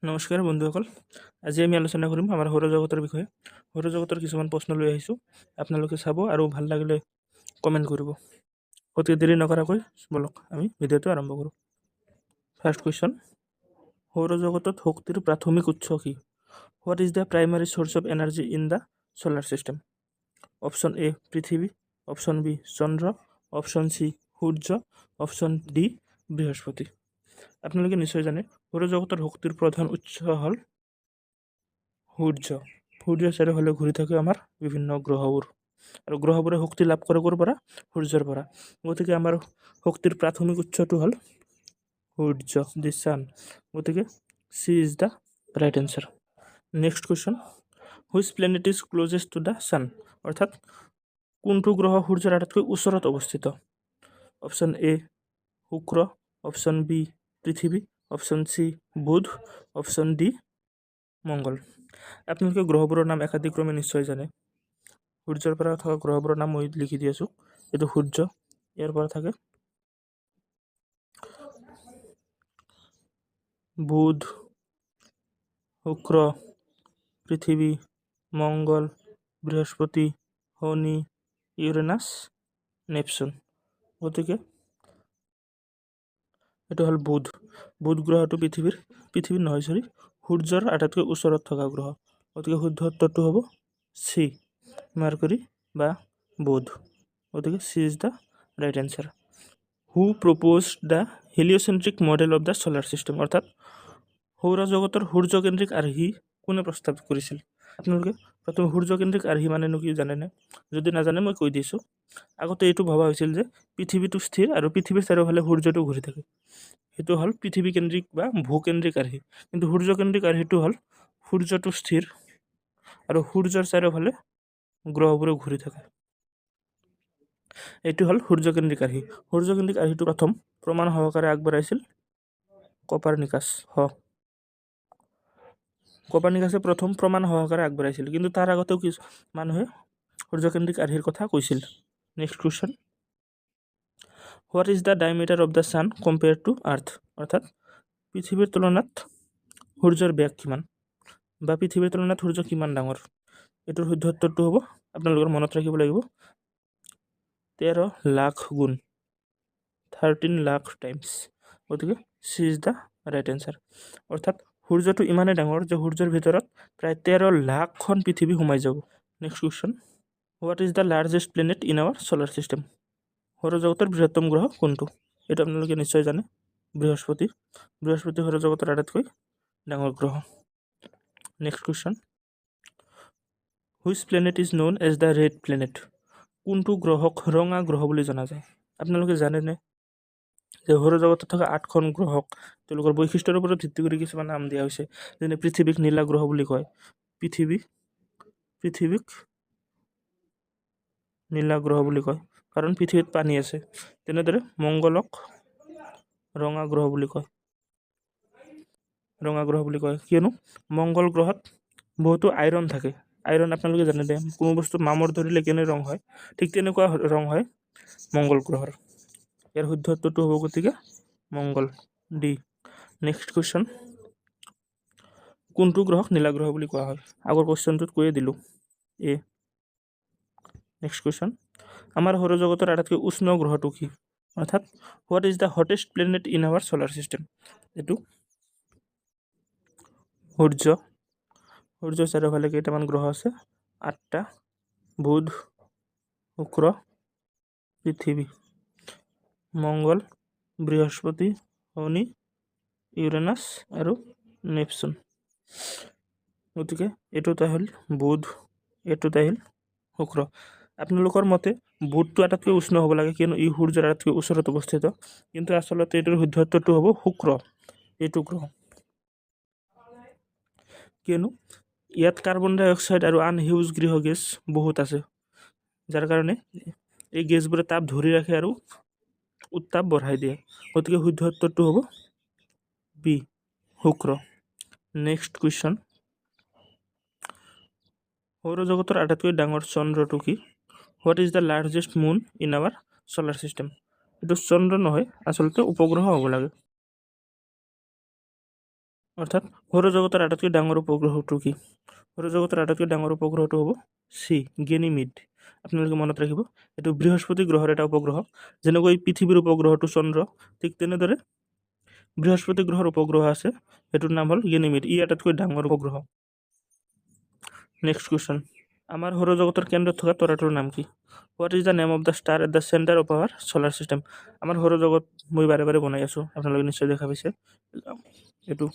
নমস্কাৰ বন্ধুসকল। আজি আমি আলোচনা কৰিম আমাৰ সৌৰজগতৰ বিষয়ে। সৌৰজগতৰ কিছুমান প্ৰশ্ন লৈ আহিছোঁ, আপোনালোকে চাব আৰু ভাল লাগিলে কমেণ্ট কৰিব। অতি দেৰি নকৰাকৈ বলক আমি ভিডিঅ'টো আৰম্ভ কৰোঁ। ফাৰ্ষ্ট কুৱেশ্যন, সৌৰজগতত শক্তিৰ প্ৰাথমিক উৎস কি? What is the primary source of energy in the solar system? Option A পৃথিৱী, অপশ্যন বি চন্দ্ৰ, অপশ্যন চি সূৰ্য, অপশ্যন ডি বৃহস্পতি। আপোনালোকে নিশ্চয় জানে সৌৰজগতৰ শক্তিৰ প্ৰধান উৎস হ'ল সূৰ্য। সূৰ্যৰ চাৰিওফালে ঘূৰি থাকে আমাৰ বিভিন্ন গ্ৰহবোৰ, আৰু গ্ৰহবোৰে শক্তি লাভ কৰে ক'ৰ পৰা? সূৰ্যৰ পৰা। গতিকে আমাৰ শক্তিৰ প্ৰাথমিক উৎসটো হ'ল সূৰ্য, দি ছান। গতিকে C is the right answer. Next question, which planet is closest to the sun? অৰ্থাৎ কোনটো গ্ৰহ সূৰ্যৰ আটাইতকৈ ওচৰত অৱস্থিত? অপশ্যন এ শুক্ৰ, অপশ্যন বি পৃথিৱী, অপশ্যন চি বুধ, অপশ্যন ডি মংগল। আপোনালোকে গ্ৰহবোৰৰ নাম একাধিক্ৰমে নিশ্চয় জানে। সূৰ্যৰ পৰা থকা গ্ৰহবোৰৰ নাম মই লিখি দি আছোঁ। এইটো সূৰ্য, ইয়াৰ পৰা থাকে বুধ, শুক্ৰ, পৃথিৱী, মংগল, বৃহস্পতি, শনি, ইউৰেনাছ, নেপচুন। গতিকে এইটো হ'ল বুধ। বুধ গ্ৰহটো পৃথিৱীৰ নহয় সূৰ্যৰ আটাইতকৈ ওচৰত থকা গ্ৰহ। গতিকে শুদ্ধ উত্তৰটো হ'ব চি, মাৰ্কুৰী বা বুধ। গতিকে C is the right answer. Who propose the heliocentric model of the solar system? অৰ্থাৎ সৌৰজগতৰ সূৰ্যকেন্দ্ৰিক আৰ্হি কোনে প্ৰস্তাৱ কৰিছিল? আপোনালোকে প্ৰথমে সূৰ্যকেন্দ্ৰিক আৰ্হি মানেনো কি জানেনে? যদি নাজানে মই কৈ দিছোঁ। আগতে এইটো ভবা হৈছিল যে পৃথিৱীটো স্থিৰ আৰু পৃথিৱীৰ চাৰিওফালে সূৰ্যটো ঘূৰি থাকে। সেইটো হ'ল পৃথিৱীকেন্দ্ৰিক বা ভূকেন্দ্ৰিক আৰ্হি। কিন্তু সূৰ্যকেন্দ্ৰিক আৰ্হিটো হ'ল সূৰ্যটো স্থিৰ আৰু সূৰ্যৰ চাৰিওফালে গ্ৰহবোৰে ঘূৰি থাকে। এইটো হ'ল সূৰ্যকেন্দ্ৰিক আৰ্হি। সূৰ্যকেন্দ্ৰিক আৰ্হিটো প্ৰথম প্ৰমাণ সহকাৰে আগবঢ়াইছিল কপাৰনিকাছে প্ৰথম প্ৰমাণ সহকাৰে আগবঢ়াইছিল, কিন্তু তাৰ আগতেও কিছু মানুহে সূৰ্যকেন্দ্ৰিক আৰ্হিৰ কথা কৈছিল। Next question, what is the diameter of the sun compare to earth? অৰ্থাৎ পৃথিৱীৰ তুলনাত সূৰ্যৰ ব্যাস কিমান, বা পৃথিৱীৰ তুলনাত সূৰ্য কিমান ডাঙৰ? এইটোৰ শুদ্ধ উত্তৰটো হ'ব, আপোনালোকৰ মনত ৰাখিব লাগিব, 13 লাখ গুণ, 13 লাখ টাইমছ। গতিকে C is the right answer. অৰ্থাৎ সূৰ্যটো ইমানেই ডাঙৰ যে সূৰ্যৰ ভিতৰত প্ৰায় 13 লাখখন পৃথিৱী সোমাই যাব। Next question, what is the largest planet in our solar system? সৌৰজগতৰ বৃহত্তম গ্ৰহ কোনটো? এইটো আপোনালোকে নিশ্চয় জানে, বৃহস্পতি। বৃহস্পতি সৌৰজগতৰ আটাইতকৈ ডাঙৰ গ্ৰহ। Next question, which planet is known as the red planet? কোনটো গ্ৰহক ৰঙা গ্ৰহ বুলি জনা যায়? আপোনালোকে জানেনে যে সৌৰজগতত থকা 8খন গ্ৰহক তেওঁলোকৰ বৈশিষ্ট্যৰ ওপৰত ভিত্তি কৰি কিছুমান নাম দিয়া হৈছে। যেনে পৃথিৱীক নীলা গ্ৰহ বুলি কয়, পৃথিৱীক নীলা গ্ৰহ বুলি কয় কাৰণ পৃথিৱীত পানী আছে। তেনেদৰে মংগলক ৰঙা গ্ৰহ বুলি কয় কিয়নো মংগল গ্ৰহত বহুতো আইৰণ থাকে। আইৰণ আপোনালোকে জানে দে, কোনো বস্তু মামৰ ধৰিলে কেনে ৰং হয়, ঠিক তেনেকুৱা ৰং হয় মংগল গ্ৰহৰ। ইয়াৰ শুদ্ধ উত্তৰটো হ'ব গতিকে মংগল, ডি। নেক্সট কুৱেশ্যন, কোনটো গ্ৰহক নীলা গ্ৰহ বুলি কোৱা হয়? আগৰ কুৱেশ্যনটোত কৈয়ে দিলোঁ, এ। নেক্সট কুৱেশ্যন, আমাৰ সৌৰজগতৰ আটাইতকৈ উষ্ণ গ্ৰহটো কি? অৰ্থাৎ what is the hottest planet in our solar system? এইটো সূৰ্য। সূৰ্যৰ চাৰিওফালে কেইটামান গ্ৰহ আছে? 8টা, বুধ, শুক্ৰ, পৃথিৱী, মংগল, বৃহস্পতি, শনি, ইউৰেনাছ আৰু নেপচুন। গতিকে এইটোত আহিল বুধ, এইটোত আহিল শুক্ৰ। আপোনালোকৰ মতে বুধটো আটাইতকৈ উষ্ণ হ'ব লাগে কিয়নো ই সূৰ্যৰ আটাইতকৈ ওচৰত অৱস্থিত, কিন্তু আচলতে এইটোৰ শুদ্ধ উত্তৰটো হ'ব শুক্ৰ, এইটো গ্ৰহ। কিয়নো ইয়াত কাৰ্বন ডাই অক্সাইড আৰু আন সেউজ গৃহ গেছ বহুত আছে, যাৰ কাৰণে এই গেছবোৰে তাপ ধৰি ৰাখে আৰু উত্তাপ বঢ়াই দিয়ে। গতিকে শুদ্ধ উত্তৰটো হ'ব বি, শুক্ৰ। নেক্সট কুৱেশ্যন, সৌৰজগতৰ আটাইতকৈ ডাঙৰ চন্দ্ৰটো কি? What is the largest moon in our solar system? এইটো চন্দ্ৰ নহয়, আচলতে উপগ্ৰহ হ'ব লাগে। অৰ্থাৎ সৌৰজগতৰ আটাইতকৈ ডাঙৰ উপগ্ৰহটো কি? সৌৰজগতৰ আটাইতকৈ ডাঙৰ উপগ্ৰহটো হ'ব চি গেনিমিড। আপোনালোকে মনত ৰাখিব, এইটো বৃহস্পতি গ্ৰহৰ এটা উপগ্ৰহ। যেনেকৈ পৃথিৱীৰ উপগ্ৰহটো চন্দ্ৰ, ঠিক তেনেদৰে বৃহস্পতি গ্ৰহৰ উপগ্ৰহ আছে, সেইটোৰ নাম হ'ল গেনিমিড। ই আটাইতকৈ ডাঙৰ উপগ্ৰহ। নেক্সট কুৱেশ্যন, আমাৰ সৌৰজগতৰ কেন্দ্ৰত থকা তৰাটোৰ নাম কি? What is the name of the star at the centre of our solar system? আমাৰ সৌৰজগত মই বাৰে বাৰে বনাই আছোঁ, আপোনালোকে নিশ্চয় দেখা পাইছে। এইটো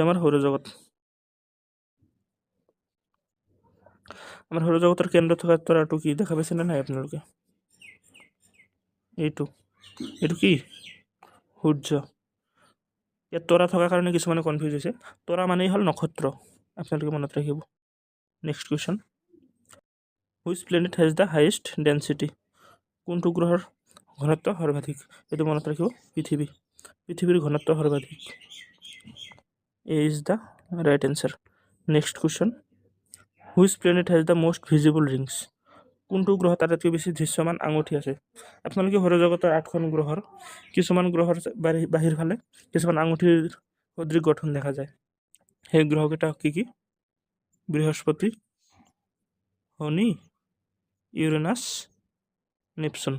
আমাৰ সৌৰজগত। আমাৰ সৌৰজগতৰ কেন্দ্ৰত থকা তৰাটো কি দেখা পাইছেনে নাই আপোনালোকে? এইটো কি? সূৰ্য। ইয়াত তৰা থকাৰ কাৰণে কিছুমানে কনফিউজ হৈছে। তৰা মানেই হ'ল নক্ষত্ৰ, আপোনালোকে মনত ৰাখিব। Next question, which planet has the highest density? কোনটো গ্ৰহৰ ঘনত্ব সৰ্বাধিক? এইটো মনত ৰাখিব, পৃথিৱী। পৃথিৱীৰ ঘনত্ব সৰ্বাধিক। A is the right answer. Next question, which planet has the most visible rings? কোনটো গ্ৰহত আটাইতকৈ বেছি দৃশ্যমান আঙুঠি আছে? আপোনালোকে সৌৰজগতৰ 8খন গ্ৰহৰ কিছুমান গ্ৰহৰ বাহিৰ ফালে কিছুমান আঙুঠিৰ সদৃশ গঠন দেখা যায়। সেই গ্ৰহকেইটা কি কি? বৃহস্পতি, শনি, ইউৰেনাছ, নেপচুন।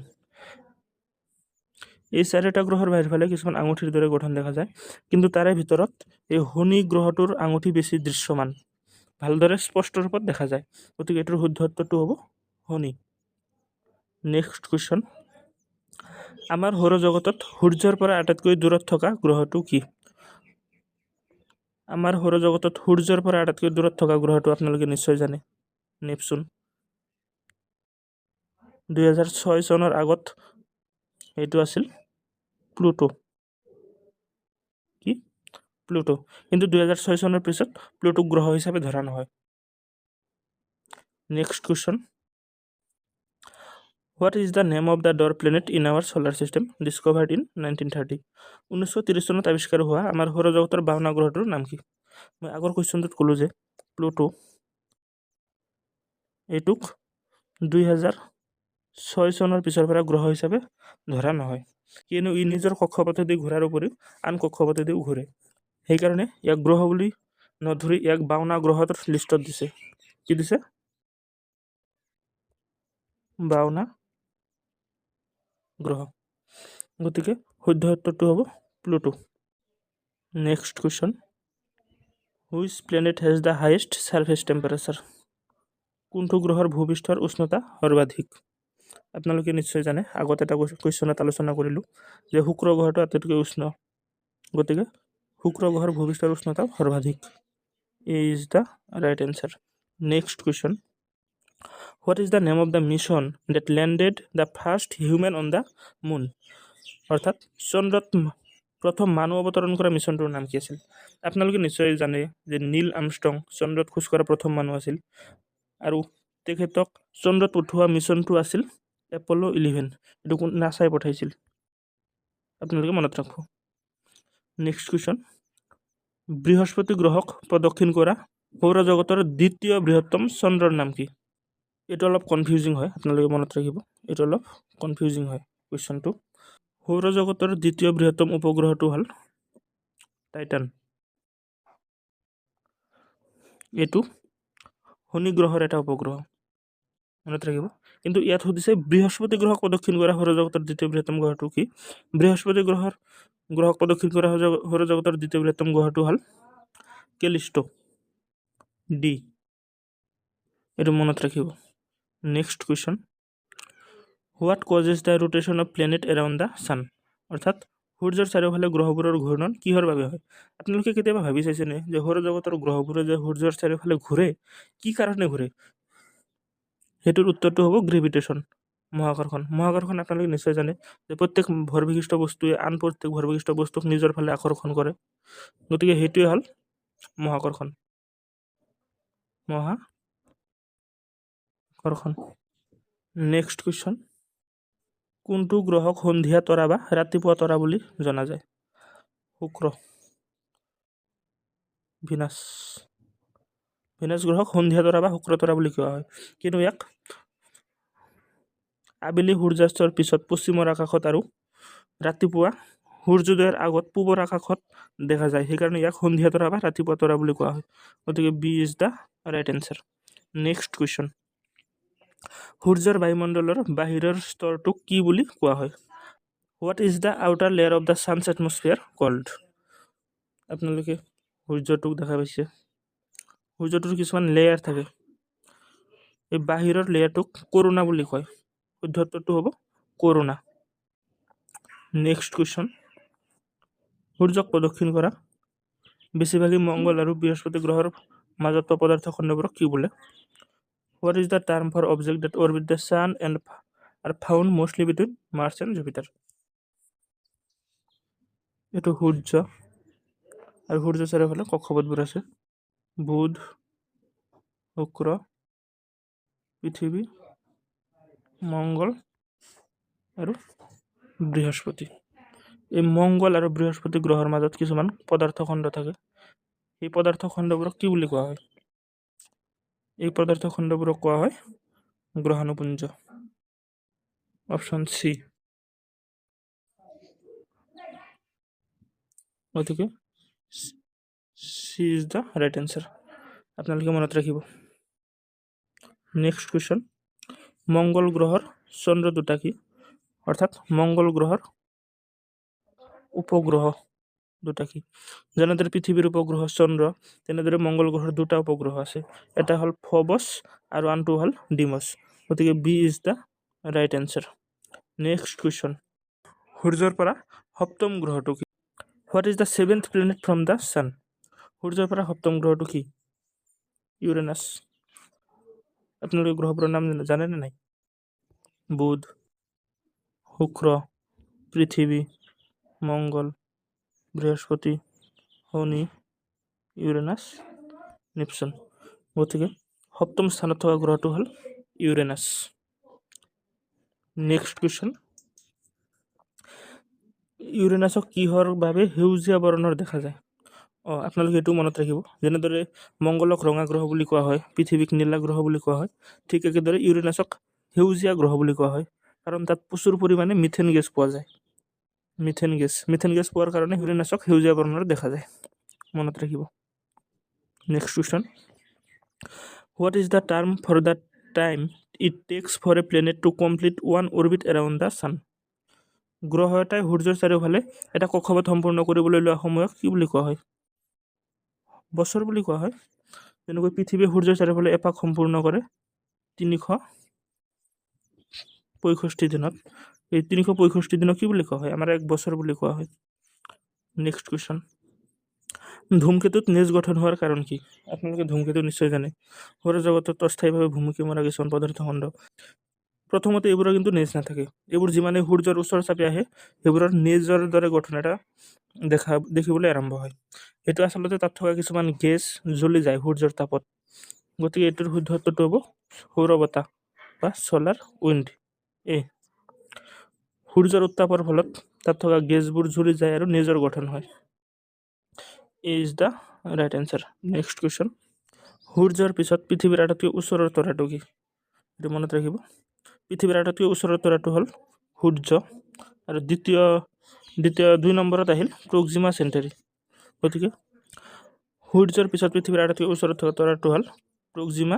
এই চাৰিটা গ্ৰহৰ বাহিৰ ফালে কিছুমান আঙুঠিৰ দৰে গঠন দেখা যায়, কিন্তু তাৰে ভিতৰত এই শনি গ্ৰহটোৰ আঙুঠি বেছি দৃশ্যমান, ভালদৰে স্পষ্ট ৰূপত দেখা যায়। গতিকে এইটোৰ শুদ্ধ উত্তৰটো হ'ব শনি। নেক্সট কুৱেশ্যন, আমাৰ সৌৰজগতত সূৰ্যৰ পৰা আটাইতকৈ দূৰত থকা গ্ৰহটো কি? আমাৰ সৌৰজগতত সূৰ্যৰ পৰা আটাইতকৈ দূৰত থকা গ্ৰহটো আপোনালোকে নিশ্চয় জানে, নেপচুন। 2006 চনৰ আগত এইটো আছিল প্লুটো। কি? প্লুটো। কিন্তু 2006 চনৰ পিছত প্লুটো গ্ৰহ হিচাপে ধৰা নহয়। Next question, what is the name of the dwarf planet in our solar system discovered in 1930? 1930 চনত আৱিষ্কাৰ হোৱা আমাৰ সৌৰজগতৰ 52 গ্ৰহটোৰ নাম কি? মই আগৰ কুৱেশ্যনটোত ক'লোঁ যে প্লুটো, এইটোক 2006 চনৰ পিছৰ পৰা গ্ৰহ হিচাপে ধৰা নহয়, কিয়নো ই নিজৰ কক্ষপথেদি ঘূৰাৰ উপৰিও আন কক্ষপথেদিও ঘূৰে। সেইকাৰণে ইয়াক গ্ৰহ বুলি নধৰি ইয়াক 52 গ্ৰহৰ লিষ্টত দিছে। কি দিছে? 52 গ্ৰহ। গতিকে শুদ্ধ উত্তৰটো হ'ব Pluto. Next question, which planet has the highest surface temperature? কোনটো গ্ৰহৰ ভূপৃষ্ঠৰ উষ্ণতা সৰ্বাধিক? আপোনালোকে নিশ্চয় জানে, আগত এটা কুৱেশ্যনত আলোচনা কৰিলোঁ যে শুক্ৰ গ্ৰহটো আটাইতকৈ উষ্ণ, গতিকে শুক্ৰ গ্ৰহৰ ভূপৃষ্ঠৰ উষ্ণতা সৰ্বাধিক। A is the right answer. Next question, what is the name of the mission that landed the first human on the moon? অৰ্থাৎ চন্দ্ৰত প্ৰথম মানুহ অৱতৰণ কৰা মিছনটোৰ নাম কি আছিল? আপোনালোকে নিশ্চয় জানে যে নীল আৰ্মষ্ট্ৰং চন্দ্ৰত খোজ কঢ়া প্ৰথম মানুহ আছিল, আৰু তেখেতক চন্দ্ৰত পঠোৱা মিছনটো আছিল এপ'ল' 11। এইটো নাছাই পঠাইছিল, আপোনালোকে মনত ৰাখব। নেক্সট কুৱেশ্যন, বৃহস্পতি গ্ৰহক প্ৰদক্ষিণ কৰা সৌৰজগতৰ দ্বিতীয় বৃহত্তম চন্দ্ৰৰ নাম কি? এইটো অলপ কনফিউজিং হয়, আপোনালোকে মনত ৰাখিব, এইটো অলপ কনফিউজিং হয় কুৱেশ্যনটো। সৌৰজগতৰ দ্বিতীয় বৃহত্তম উপগ্ৰহটো হ'ল টাইটান। এইটো শনি গ্ৰহৰ এটা উপগ্ৰহ, মনত ৰাখিব। কিন্তু ইয়াত সুধিছে বৃহস্পতি গ্ৰহক প্ৰদক্ষিণ কৰা সৌৰজগতৰ দ্বিতীয় বৃহত্তম গ্ৰহটো কি? বৃহস্পতি গ্ৰহক প্ৰদক্ষিণ কৰা সৌৰজগতৰ দ্বিতীয় বৃহত্তম গ্ৰহটো হ'ল কেলিষ্টো, ডি। এইটো মনত ৰাখিব। Next question, what causes the rotation of planet around the sun? অৰ্থাৎ সূৰ্যৰ চাৰিওফালে গ্ৰহবোৰৰ ঘূৰ্ণন কিহৰ বাবে হয়? আপোনালোকে কেতিয়াবা ভাবি চাইছেনে যে সৌৰজগতৰ গ্ৰহবোৰে যে সূৰ্যৰ চাৰিওফালে ঘূৰে, কি কাৰণে ঘূৰে? সেইটোৰ উত্তৰটো হ'ব গ্ৰেভিটেশ্যন, মহাকৰ্ষণ। মহাকৰ্ষণ আপোনালোকে নিশ্চয় জানে যে প্ৰত্যেক ভৰবিশিষ্ট বস্তুৱে আন প্ৰত্যেক ভৰবিশিষ্ট বস্তুক নিজৰ ফালে আকৰ্ষণ কৰে, গতিকে সেইটোৱে হ'ল মহাকৰ্ষণ। মহাকৰ্ষণ। নেক্সট কুৱেশ্যন, কোনটো গ্ৰহক সন্ধিয়া তৰা বা ৰাতিপুৱা তৰা বুলি জনা যায়? শুক্ৰ, ভিনাছ। ভিনাছ গ্ৰহক সন্ধিয়া তৰা বা শুক্ৰ তৰা বুলি কোৱা হয়, কিন্তু ইয়াক আবেলি সূৰ্যাস্তৰ পিছত পশ্চিমৰ আকাশত আৰু ৰাতিপুৱা সূৰ্যোদয়ৰ আগত পূবৰ আকাশত দেখা যায়, সেইকাৰণে ইয়াক সন্ধিয়া তৰা বা ৰাতিপুৱা তৰা বুলি কোৱা হয়। গতিকে B is the right answer. Next question, সূৰ্যৰ বায়ুমণ্ডলৰ বাহিৰৰ স্তৰটোক কি বুলি কোৱা হয়? What is the outer layer of the sun's atmosphere called? আপোনালোকে সূৰ্যটোক দেখা পাইছে, সূৰ্যটোৰ কিছুমান লেয়াৰ থাকে, এই বাহিৰৰ লেয়াৰটোক কৰোণা বুলি কয়। শুদ্ধ উত্তৰটো হ'ব কৰোণা। নেক্সট কুৱেশ্যন, সূৰ্যক প্ৰদক্ষিণ কৰা বেছিভাগেই মংগল আৰু বৃহস্পতি গ্ৰহৰ মাজত থকা পদাৰ্থ খণ্ডবোৰক কি বোলে? What is the term for object that orbit the sun and are found mostly between Mars and Jupiter? এইটো সূৰ্য আৰু সূৰ্য চাৰিওফালে কক্ষপথবোৰ আছে, বুধ, শুক্ৰ, পৃথিৱী, মংগল আৰু বৃহস্পতি। এই মংগল আৰু বৃহস্পতি গ্ৰহৰ মাজত কিছুমান পদাৰ্থ খণ্ড থাকে, এই পদাৰ্থ খণ্ডবোৰক কি বুলি কোৱা হয়? এই পদাৰ্থ খণ্ডবোৰক কোৱা হয় গ্ৰহাণুপুঞ্জ। Option C. গতিকে C is the right answer. আপোনালোকে মনত ৰাখিব। নেক্সট কুৱেশ্যন, মংগল গ্ৰহৰ চন্দ্ৰ দুটা কি? অৰ্থাৎ মংগল গ্ৰহৰ উপগ্ৰহ দুটা কি? যেনেদৰে পৃথিৱীৰ উপগ্ৰহ চন্দ্ৰ, তেনেদৰে মংগল গ্ৰহৰ দুটা উপগ্ৰহ আছে, এটা হ'ল ফবছ আৰু আনটো হ'ল ডিমছ। গতিকে B is the right answer. Next question, সূৰ্যৰ পৰা সপ্তম গ্ৰহটো কি? What is the seventh planet from the sun? সূৰ্যৰ পৰা সপ্তম গ্ৰহটো কি? ইউৰেনাছ। আপোনালোকে গ্ৰহবোৰৰ নাম জানেনে নাই? বুধ, শুক্ৰ, পৃথিৱী, মংগল, বৃহস্পতি, শনি, ইউৰেনাছ, নেপচুন। গতিকে সপ্তম স্থানত থকা গ্ৰহটো হ'ল ইউৰেনাছ। নেক্সট কুৱেশ্যন, ইউৰেনাছক কিহৰ বাবে সেউজীয়া বৰণৰ দেখা যায়? আপোনালোকে এইটো মনত ৰাখিব, যেনেদৰে মংগলক ৰঙা গ্ৰহ বুলি কোৱা হয়, পৃথিৱীক নীলা গ্ৰহ বুলি কোৱা হয়, ঠিক একেদৰে ইউৰেনাছক সেউজীয়া গ্ৰহ বুলি কোৱা হয়, কাৰণ তাত প্ৰচুৰ পৰিমাণে মিথেন গেছ পোৱা যায়। মিথেন গেছ পোৱাৰ কাৰণে ইউৰেনাছক সেউজীয়া বৰ্ণৰ দেখা যায়, মনত ৰাখিব। Next question, what is the term for the time it takes for a planet to complete one orbit around the sun? গ্ৰহ এটাই সূৰ্যৰ চাৰিওফালে এটা কক্ষপথ সম্পূৰ্ণ কৰিবলৈ লোৱা সময়ক কি বুলি কোৱা হয়? বছৰ বুলি কোৱা হয়। যেনেকৈ পৃথিৱীয়ে সূৰ্যৰ চাৰিওফালে এপাক সম্পূৰ্ণ কৰে 365 দিনত, এই 365 দিনক কি বুলি কোৱা হয়? আমাৰ এক বছৰ বুলি কোৱা হয়। নেক্সট কুৱেশ্যন, ধূমকেতুত নেজ গঠন হোৱাৰ কাৰণ কি? আপোনালোকে ধূমকেতু নিশ্চয় জানে, সৌৰজগতত অস্থায়ীভাৱে ভুমুকি মৰা কিছুমান পদাৰ্থ খণ্ড। প্ৰথমতে এইবোৰৰ কিন্তু নেজ নাথাকে, এইবোৰ যিমানে সূৰ্যৰ ওচৰ চাপি আহে সেইবোৰৰ নেজৰ দৰে গঠন এটা দেখিবলৈ আৰম্ভ হয়। এইটো আচলতে তাত থকা কিছুমান গেছ জ্বলি যায় সূৰ্যৰ তাপত। গতিকে এইটোৰ শুদ্ধ উত্তৰটো হ'ব সৌৰ বতাহ বা ছ'লাৰ উইণ্ড। সূৰ্যৰ উত্তাপৰ ফলত তাত থকা গেছবোৰ জ্বলি যায় আৰু নেজৰ গঠন হয়। A is the right answer. Next question, সূৰ্যৰ পিছত পৃথিৱীৰ আটাইতকৈ ওচৰৰ তৰাটো কি? এইটো মনত ৰাখিব, পৃথিৱীৰ আটাইতকৈ ওচৰৰ তৰাটো হ'ল সূৰ্য, আৰু দ্বিতীয় 2 নম্বৰত আহিল প্ৰক্সিমা চেণ্টাৰি। গতিকে সূৰ্যৰ পিছত পৃথিৱীৰ আটাইতকৈ ওচৰত থকা তৰাটো হ'ল প্ৰক্সিমা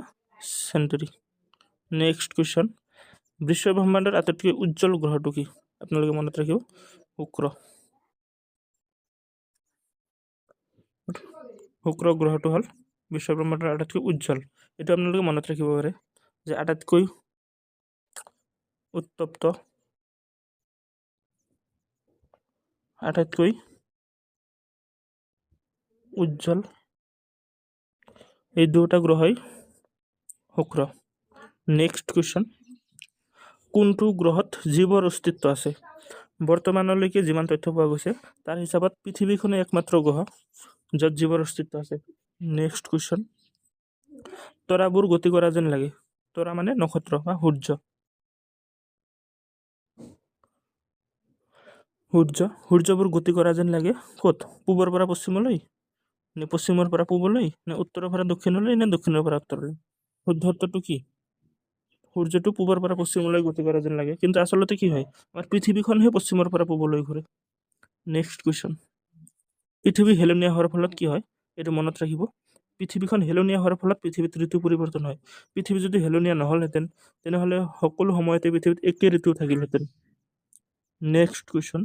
চেণ্টাৰি। নেক্সট কুৱেশ্যন, বিশ্ব ব্ৰহ্মাণ্ডৰ আটাইতকৈ উজ্জ্বল গ্ৰহটো কি? আপোনালোকে মনত ৰাখিব, শুক্ৰ গ্ৰহটো হ'ল বিশ্ব ব্ৰহ্মাণ্ডৰ আটাইতকৈ উজ্জ্বল। এইটো আপোনালোকে মনত ৰাখিব পাৰে যে আটাইতকৈ উত্তপ্ত, আটাইতকৈ উজ্জ্বল এই দুটা গ্ৰহই শুক্ৰ। নেক্সট কুৱেশ্যন, কোনটো গ্ৰহত জীৱৰ অস্তিত্ব আছে? বৰ্তমানলৈকে যিমান তথ্য পোৱা গৈছে তাৰ হিচাপত পৃথিৱীখনেই একমাত্ৰ গ্ৰহ য'ত জীৱৰ অস্তিত্ব আছে। নেক্সট কুৱেশ্যন, তৰাবোৰ গতি কৰা যেন লাগে। তৰা মানে নক্ষত্ৰ বা সূৰ্যবোৰ গতি কৰা যেন লাগে ক'ত? পূবৰ পৰা পশ্চিমলৈ, নে পশ্চিমৰ পৰা পূবলৈ, নে উত্তৰৰ পৰা দক্ষিণলৈ, নে দক্ষিণৰ পৰা উত্তৰলৈ? শুদ্ধ উত্তৰটো কি? সূৰ্যটো পূবৰ পৰা পশ্চিমলৈ গতি কৰা যেন লাগে, কিন্তু আচলতে কি হয়, আমাৰ পৃথিৱীখনহে পশ্চিমৰ পৰা পূবলৈ ঘূৰে। নেক্সট কুৱেশ্যন, পৃথিৱী হেলনীয়া হোৱাৰ ফলত কি হয়, এইটো মনত ৰাখিব। পৃথিৱীখন হেলনীয়া হোৱাৰ ফলত পৃথিৱীত ঋতু পৰিৱৰ্তন হয়। পৃথিৱী যদি হেলনীয়া নহ'লহেঁতেন তেনেহ'লে সকলো সময়তে পৃথিৱীত একে ঋতু থাকিলহেঁতেন। নেক্সট কুৱেশ্যন,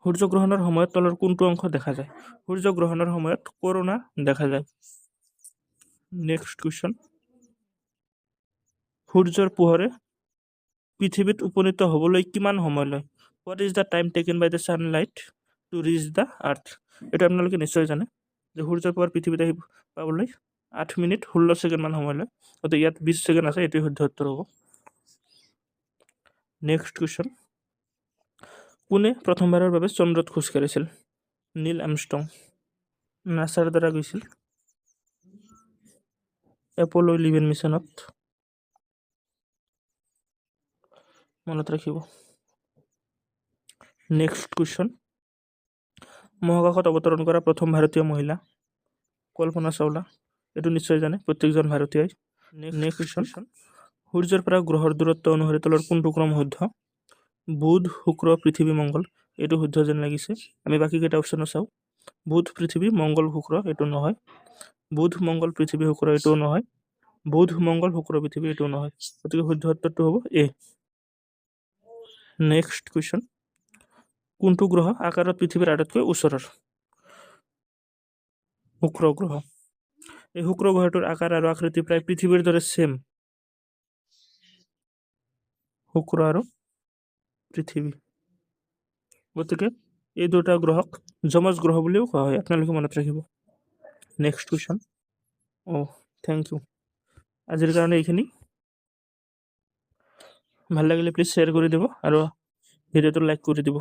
সূৰ্যগ্ৰহণৰ সময়ত তলৰ কোনটো অংশ দেখা যায়? সূৰ্যগ্ৰহণৰ সময়ত কৰোণা দেখা যায়। নেক্সট কুৱেশ্যন, সূৰ্যৰ পোহৰে পৃথিৱীত উপনীত হ'বলৈ কিমান সময় লয়? What is the time taken by the sunlight to reach the earth? এইটো আপোনালোকে নিশ্চয় জানে যে সূৰ্যৰ পোহৰ পৃথিৱীত আহি পাবলৈ 8 মিনিট 16 ছেকেণ্ডমান সময় লয়। গতিকে ইয়াত 20 ছেকেণ্ড আছে, এইটোৱে শুদ্ধ উত্তৰ হ'ব। নেক্সট কুৱেশ্যন, কোনে প্ৰথমবাৰৰ বাবে চন্দ্ৰত খোজ কাঢ়িছিল? Neil Armstrong. নাছাৰ দ্বাৰা গৈছিল এপ'ল' 11 মিছনত। মনত ৰাখিব। নেক্সট কুৱেশ্যন, মহাকাশত অৱতৰণ কৰা প্ৰথম ভাৰতীয় মহিলা? কল্পনা চাওলা। এইটো নিশ্চয় জানে প্ৰত্যেকজন ভাৰতীয়ই। নেক্সট কুৱেশ্যন, সূৰ্যৰ পৰা গ্ৰহৰ দূৰত্ব অনুসৰি তলৰ কোনটো ক্ৰম শুদ্ধ? বুধ, শুক্ৰ, পৃথিৱী, মংগল। এইটো শুদ্ধ যেন লাগিছে। আমি বাকীকেইটা অপশ্যনো চাওঁ। বুধ, পৃথিৱী, মংগল, শুক্ৰ, এইটো নহয়। বুধ, মংগল, পৃথিৱী, শুক্ৰ, এইটোও নহয়। বুধ, মংগল, শুক্ৰ, পৃথিৱী, এইটোও নহয়। গতিকে শুদ্ধ উত্তৰটো হ'ব এ। নেক্সট কুৱেশ্যন, কোনটো গ্ৰহ আকাৰত পৃথিৱীৰ আটাইতকৈ ওচৰৰ? শুক্ৰ গ্ৰহ। এই শুক্ৰ গ্ৰহটোৰ আকাৰ আৰু আকৃতি প্ৰায় পৃথিৱীৰ দৰে ছেম। শুক্ৰ আৰু পৃথিৱী। গতিকে এই দুটা গ্ৰহক যমজ গ্ৰহ বুলিও কোৱা হয়, আপোনালোকে মনত ৰাখিব। Next question, thank you. আজিৰ কাৰণে এইখিনি। ভাল লাগিলে প্লিজ শ্বেয়াৰ কৰি দিব আৰু ভিডিঅ'টো লাইক কৰি দিব।